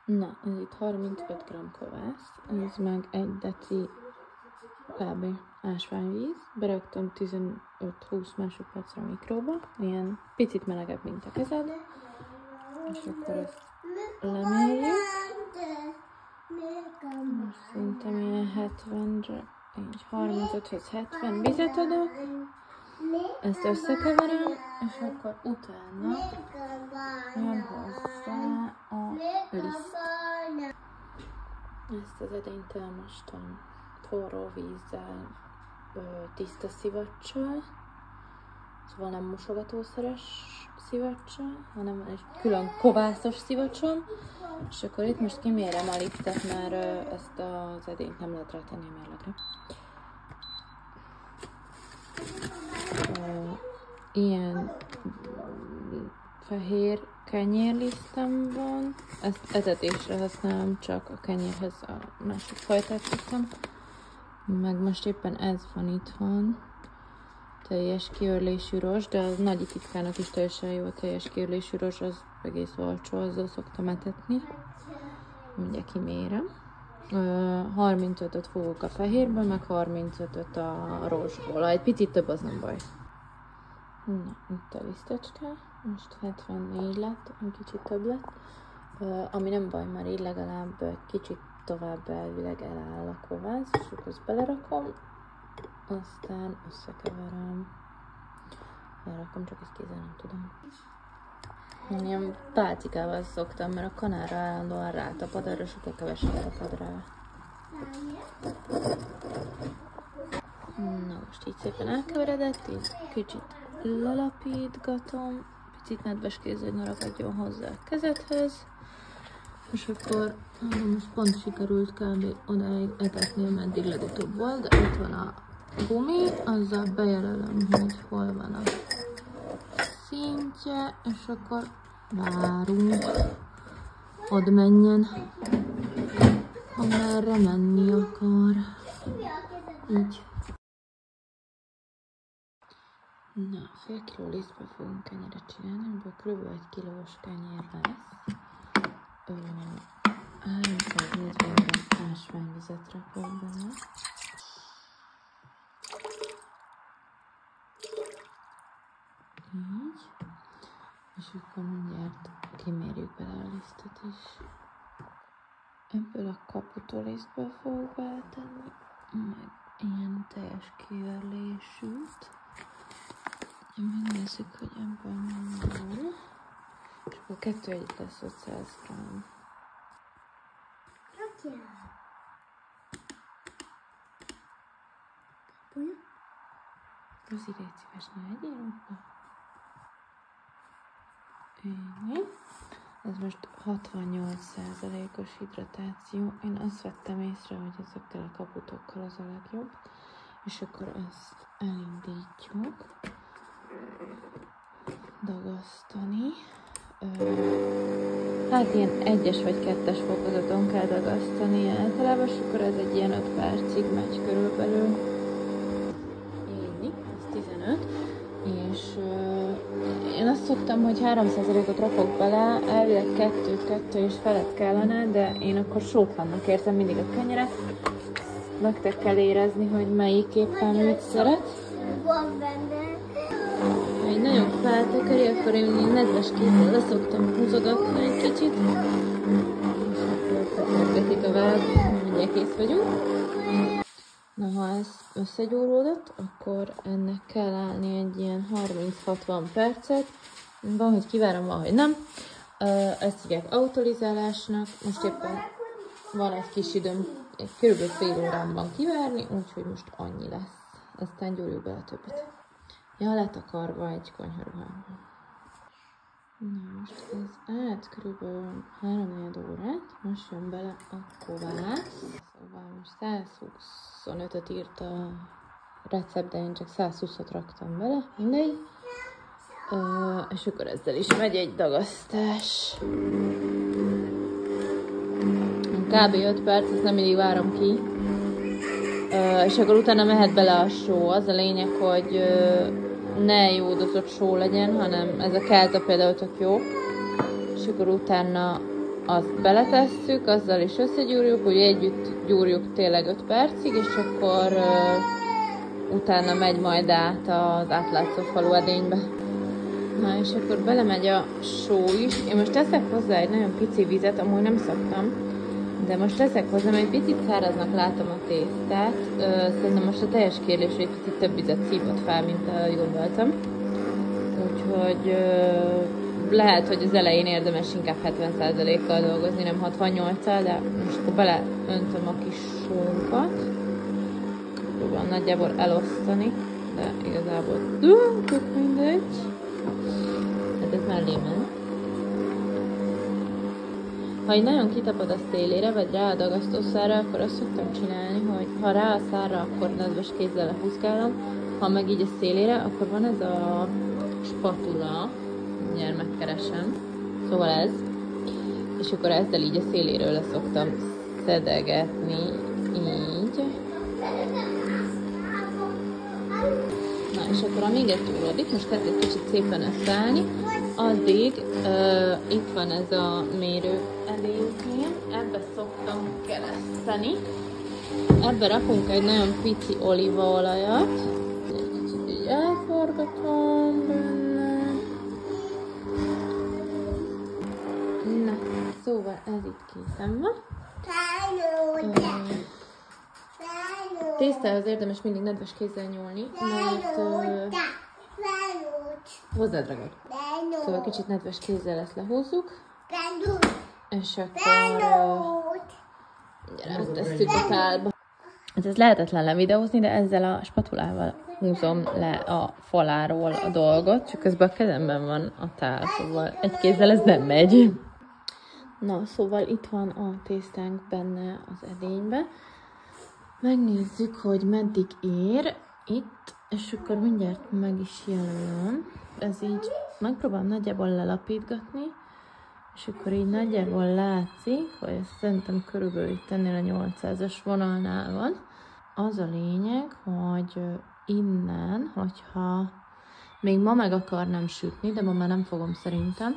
Na, ez itt 35 g kovász, ez meg 1 deci kb. Ásványvíz. Beraktam 15-20 másodpercre a mikróba, ilyen picit melegebb, mint a kezed. És akkor ezt lemérjük. Most szerintem ilyen 70-re, így 35-hez 70 vizet adok. Ezt összekeverem, és akkor utána jön hozzá a liszt. Ezt az edényt elmostam forró vízzel, tiszta szivacsal, szóval nem mosogatószeres szivacsal, hanem egy külön kovászos szivacsom, és akkor itt most kimérem a liftet, mert ezt az edényt nem lehet rátenni a mérlegre. Ilyen fehér kenyérlisztem van, ezt etetésre használom, csak a kenyérhez a másik fajtát vettem. Meg most éppen ez van itthon, teljes kiörlésű rozs, de a nagy titkának is teljesen jó a teljes kiörlésű rozs, az egész olcsó, azzal szoktam etetni. Mindjárt kimérem. 35-öt fogok a fehérből, meg 35-öt a rozsból. Ha egy picit több, az nem baj. Na, itt a lisztecske, most 74 lett, egy kicsit több lett, ami nem baj, mert így legalább egy kicsit tovább elvileg eláll a kovász, és akkor ezt belerakom, aztán összekeverem. Elrakom, csak ezt kézzel nem tudom. Én ilyen pálcikával szoktam, mert a kanára állandóan rátapad, arra sokkal kevesebb tapad rá. Na most így szépen elkeveredett, így kicsit lelapítgatom, picit nedves kézzel, hogy ne ragadjon hozzá a kezedhez, és akkor most pont sikerült kb. Odáig etetni, ameddig legutóbb volt, de itt van a gumi, azzal bejelölöm, hogy hol van a szintje, és akkor várunk, odd menjen, amerre menni akar. Így. Na, fél kiló lisztből fogunk kenyeret csinálni, ebből kb. 1 kilós kenyér lesz. 340 g ásványvizet rakok bele. Így. És akkor mindjárt kimérjük bele a lisztet is. Ebből a kaputó lisztből fogok beletenni, meg ilyen teljes kiörlésűt. Megnézzük, hogy ebből van. És akkor 2 egyet lesz 500 g. Rozi, légy szíves, ne egyél oda. Ennyi. Ez most 68%-os hidratáció. Én azt vettem észre, hogy ezekkel a kaputokkal az a legjobb. És akkor ezt elindítjuk. Dagasztani. Hát ilyen 1-es vagy 2-es fokozaton kell dagasztani általában, és akkor ez egy ilyen 5 percig megy körülbelül. Így, ez 15. És én azt szoktam, hogy 3%-ot rakok bele, elvileg 2 és felett kellene, de én akkor sótlannak érzem mindig a kenyeret. Nektek kell érezni, hogy melyik éppen mit szeret. Ha egy nagyon feltekeri, akkor én nedves kézzel leszoktam húzogatni egy kicsit. És akkor fetergetik a vág, mindjárt kész vagyunk. Na, ha ez összegyúródott, akkor ennek kell állni egy ilyen 30-60 percet. Van, hogy kivárom, van, hogy nem. Ezt hívják autolizálásnak. Most éppen van egy kis időm, körülbelül fél órámban kivárni, úgyhogy most annyi lesz. Aztán gyúrjuk bele a többet. Ja, letakarva egy konyharuhában. Na, most ez állt körülbelül 3-4 órát. Most jön bele a kovász. Szóval most 125-öt írt a recept, de én csak 120-ot raktam bele. Mindegy. És akkor ezzel is megy egy dagasztás. Kb. 5 perc, ezt nem mindig várom ki. És akkor utána mehet bele a só. Az a lényeg, hogy ne jódozott só legyen, hanem ez a kelta például tök jó. És akkor utána azt beletesszük, azzal is összegyúrjuk, úgy együtt gyúrjuk tényleg 5 percig, és akkor utána megy majd át az átlátszó falu edénybe. Na és akkor belemegy a só is. Én most teszek hozzá egy nagyon pici vizet, amúgy nem szoktam, de most teszek hozzá, mert egy picit száraznak látom a tésztát. Szerintem most a teljes kérlés egy picit több vizet szívott fel, mint gondoltam. Úgyhogy lehet, hogy az elején érdemes inkább 70%-kal dolgozni, nem 68-al, de most akkor beleöntöm a kis sónkat. Próbálom nagyjából elosztani, de igazából tök mindegy. Hát ez mellé ment. Ha így nagyon kitapad a szélére, vagy rá a dagasztószárra, akkor azt szoktam csinálni, hogy ha rá a szárra, akkor nedves kézzel lehúzgálom, ha meg így a szélére, akkor van ez a spatula, mindjárt megkeresem, szóval ez, és akkor ezzel így a széléről le szoktam szedegetni, így. Na, és akkor amíg ez gyúródik, most kell egy kicsit szépen összeállni, addig itt van ez a mérő edénykém, ebbe szoktam kereszteni. Ebbe rakunk egy nagyon pici olívaolajat, egy kicsit így elforgatom benne. Na, szóval ez itt készen van. Tésztához érdemes mindig nedves kézzel nyúlni, mert hozzád ragad. Szóval kicsit nedves kézzel ezt lehúzzuk, és akkor tesszük a tálba. Ez lehetetlen levideózni, de ezzel a spatulával húzom le a faláról a dolgot, csak közben a kezemben van a tál, szóval egy kézzel ez nem megy. Na, szóval itt van a tésztánk benne az edénybe. Megnézzük, hogy meddig ér itt, és akkor mindjárt meg is jelölöm. Ez így megpróbálom nagyjából lelapítgatni, és akkor így nagyjából látszik, hogy ezt szerintem körülbelül itt ennél a 800-as vonalnál van. Az a lényeg, hogy innen, hogyha még ma meg akarnám sütni, de ma már nem fogom szerintem,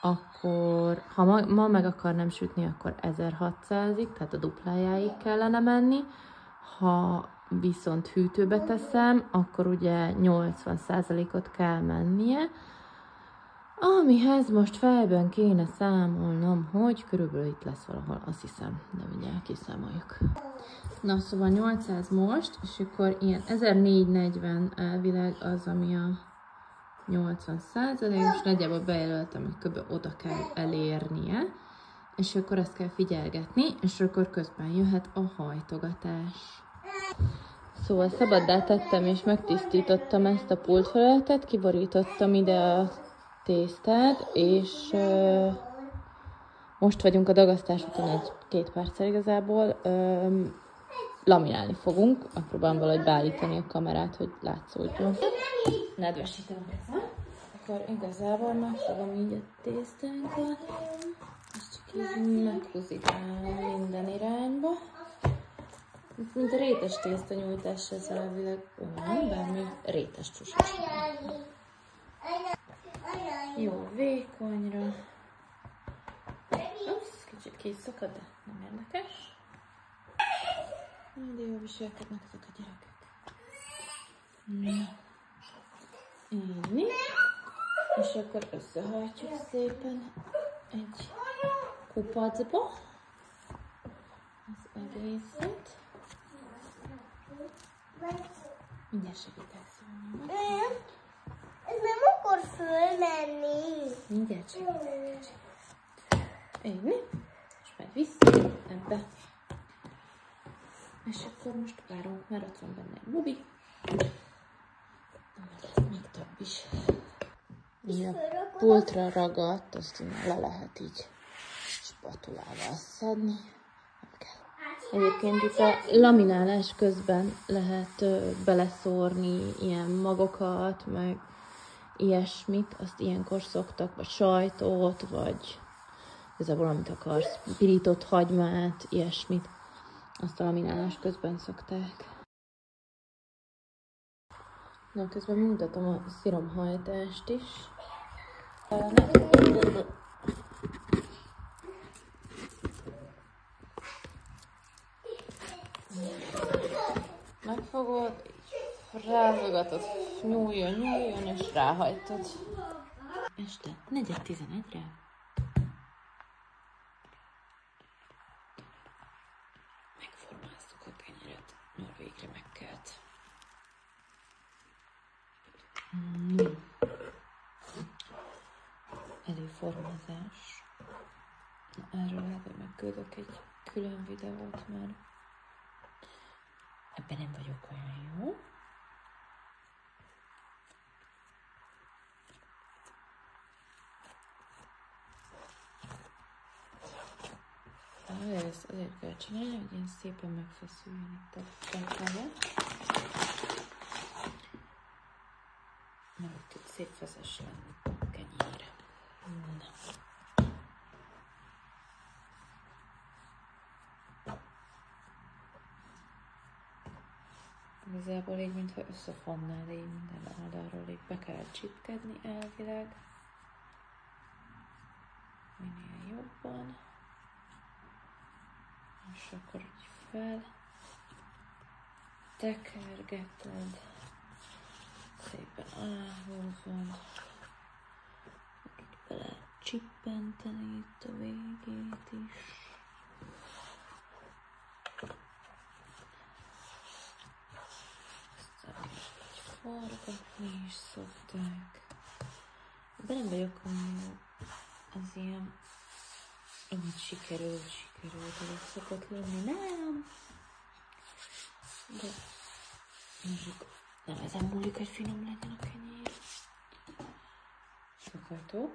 akkor, ha ma meg akarnám sütni, akkor 1600-ig, tehát a duplájáig kellene menni. Ha viszont hűtőbe teszem, akkor ugye 80%-ot kell mennie, amihez most fejben kéne számolnom, hogy körülbelül itt lesz valahol, azt hiszem, de mindjárt kiszámoljuk. Na, szóval 800 most, és akkor ilyen 1440 elvileg az, ami a 80%, most nagyjából bejelöltem, hogy kb. Oda kell elérnie, és akkor ezt kell figyelgetni, és akkor közben jöhet a hajtogatás. Szóval szabaddá tettem, és megtisztítottam ezt a pultfelületet, kiborítottam ide a tésztát, és most vagyunk a dagasztás után 1-2 perccel igazából. Laminálni fogunk, megpróbálom valahogy beállítani a kamerát, hogy látszódjon. Nedvesítem hozzá. Akkor igazából megfogom így a tésztánkat, és csak így meghúzikálom minden irányba. Mint a rétes tészta nyújtás ez elvileg olyan, bár még rétes csúsas. Jó, vékonyra. Ups, kicsit ki is szakad, de nem érdekes. De jól viselkednek ezek a gyerekek. Inni. És akkor összehajtjuk szépen egy kupacba az egészet. Mindjárt segítek szólni. Ez nem akar fölmenni. Mindjárt segítek. Inni. És megy vissza ebbe. És akkor most várunk, mert ott van benne egy bubi. Még több is. Így a pultra ragadt, azt innen le lehet így spatulával szedni. Egyébként itt a laminálás közben lehet beleszórni ilyen magokat, meg ilyesmit, azt ilyenkor szoktak, vagy sajtot, vagy igazából amit akarsz, pirított hagymát, ilyesmit, azt a laminálás közben szokták. Na, közben mutatom a sziromhajtást is. fogod, így rázogatod, nyúljon, és ráhajtod. Este 4:11-re. Megformáztuk a kenyeret, mert végre megkelt. Előformázás. Erről lehet, hogy megküldök egy külön videót, mert ebben nem vagyok olyan jó. Ezt azért kell csinálni, hogy én szépen megfeszüljön itt a tengelye. Mert ott szép feszes lenni a kenyére. Na. Igazából így, mintha összefonnál így minden oldalról, így be kell csipkedni elvileg. Minél jobban. És akkor így fel tekergeted, szépen aláhúzod, bele csippenteni itt a végét is. Aztán így forgatni is szokták. De nem vagyok olyan az ilyen, amit sikerül, hogy ez szokott lenni nálam. De mondjuk nem ezen múlik, hogy finom legyen a kenyér. Szokható.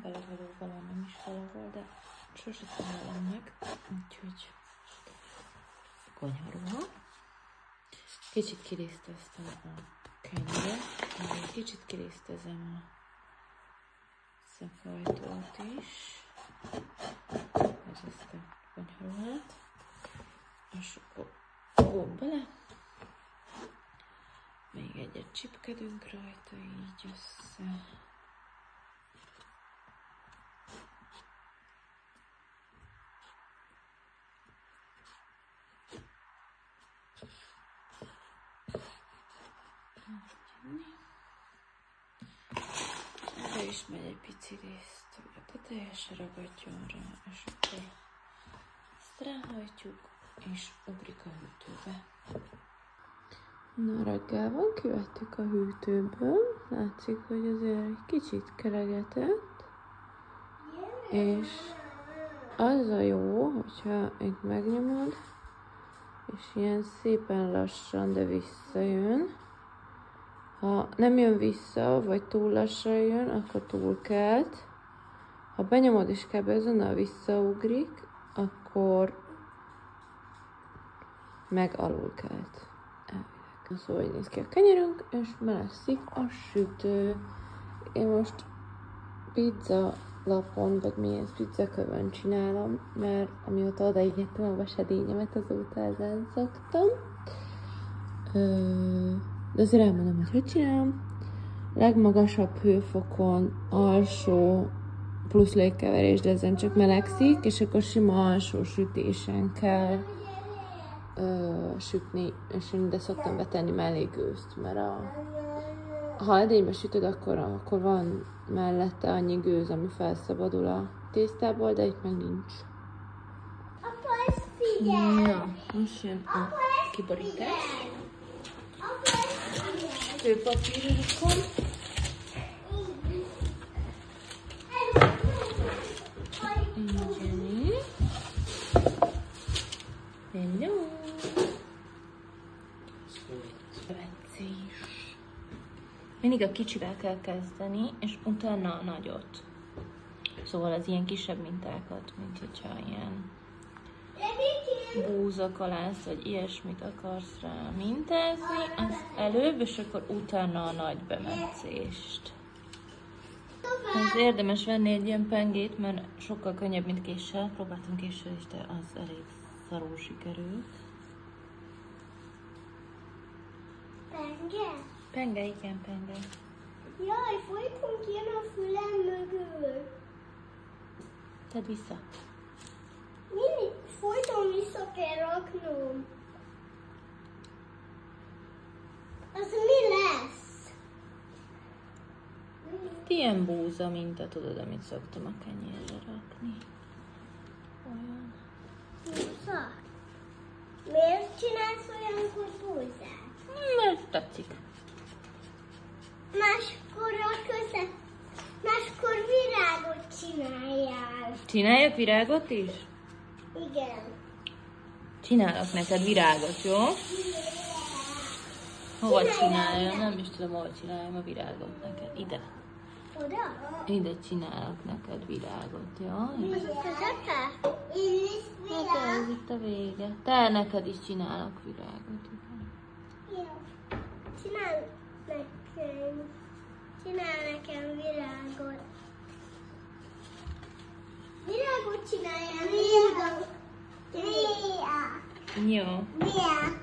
Belevaló valami nem is valahol, de sose találom meg. Úgyhogy konyharúha. Kicsit kiriszteztem a kenyeret, kicsit kirisztezem a szakajtót is, ez ezt a konyharuhát, és akkor fogom bele, még egyet csipkedünk rajta, így össze. Erre is megy egy pici részt, hogy a teteje se ragadjon rá, és akkor ezt ráhajtjuk, és ugrik a hűtőbe. Na, reggel van, kivettük a hűtőből, látszik, hogy azért egy kicsit keregetett, és az a jó, hogyha itt megnyomod, és ilyen szépen lassan, de visszajön. Ha nem jön vissza, vagy túl lassan jön, akkor túl kelt. Ha benyomod és kb. Azonnal visszaugrik, akkor meg alul kelt. Elvileg. Szóval így néz ki a kenyerünk, és melegszik a sütő. Én most pizza lapon, vagy mi ez, pizzakövön csinálom, mert amióta odaígyettem a vasedényemet, azóta ezen szoktam. De azért elmondom, hogy csinálom. Legmagasabb hőfokon alsó plusz légkeverés, de ezen csak melegszik, és akkor sima alsó sütésen kell sütni, és én ide szoktam betenni mellé gőzt, mert ha edénybe sütöd, akkor van mellette annyi gőz, ami felszabadul a tésztából, de itt meg nincs. Apa, ez figyelj! Na, most jön a kiborítás. Sütőpapírokon. Hello! Szövetszés. Mindig a kicsivel kell kezdeni, és utána a nagyot. Szóval az ilyen kisebb mintákat, mint hogyha ilyen búzakalász, vagy ilyesmit akarsz rá mintázni, azt előbb, és akkor utána a nagy bemetszést. Ez érdemes venni egy ilyen pengét, mert sokkal könnyebb, mint késsel. Próbáltam késsel is, de az elég szarul sikerült. Penge? Penge, igen, penge. Jaj, folyton kijön a fülem mögül. Tedd vissza. Mindig folyton kell raknom. Az mi lesz? Ilyen búza minta, tudod, amit szoktam a kenyérre rakni. Olyan. Búza? Miért csinálsz olyankor búzát? Mert tetszik. Máskor virágot csináljál. Csináljak virágot is? Igen. Csinálok neked virágot, jó? Hova csináljam? Nem is tudom, hol csináljam a virágot neked. Ide. Oda? Ide csinálok neked virágot, jó? Ez a közepe? Én is Hát ez itt a vége. Te neked is csinálok virágot. Jó. Csinál nekem virágot. Virágot csináljál. Jó. Virág.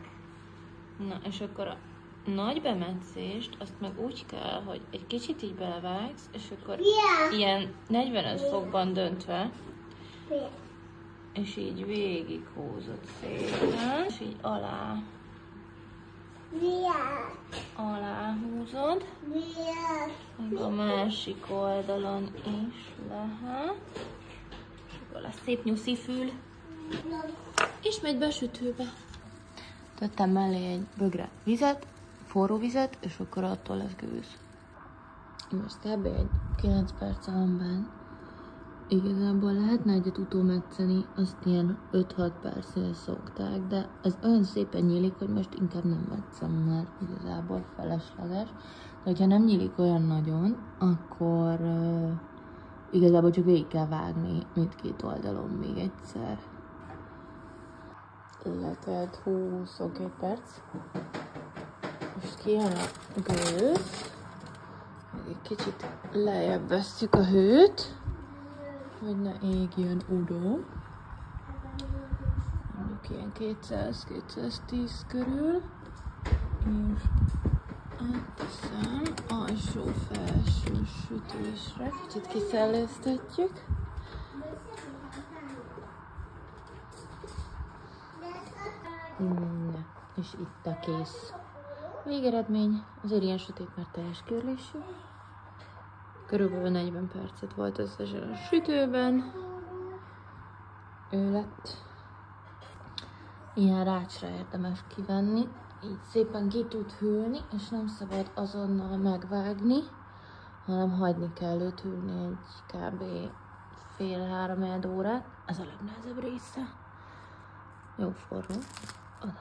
Na, és akkor a nagy bemetszést, azt meg úgy kell, hogy egy kicsit így belevágsz, és akkor ilyen 45 fokban döntve, és így végig húzod szépen, és így alá húzod, meg a másik oldalon is lehet, és akkor lesz szép nyuszi fül, és megy be a sütőbe. Tettem mellé egy bögre vizet, forró vizet, és akkor attól lesz gőz. Most kb. Egy 9 perc van benne. Igazából lehetne egyet utómetszeni, azt ilyen 5-6 percnél szokták, de ez olyan szépen nyílik, hogy most inkább nem metszem, mert igazából felesleges. De hogyha nem nyílik olyan nagyon, akkor igazából csak végig kell vágni mindkét oldalon még egyszer. Letelt 22 perc. Most kijön a gőz. Egy kicsit lejjebb vesszük a hőt, hogy ne égjen oda. Mondjuk ilyen 200-210 körül. És átteszem alsó-felső sütésre. Kicsit kiszellőztetjük. És itt a kész végeredmény. Azért ilyen sötét, mert teljes körlésű. Körülbelül 40 percet volt összesen a sütőben. Ő lett. Ilyen rácsra érdemes kivenni. Így szépen ki tud hűlni, és nem szabad azonnal megvágni, hanem hagyni kell őt hűlni egy kb. Fél-3 órát. Ez a legnehezebb része. Jó forró. Oda.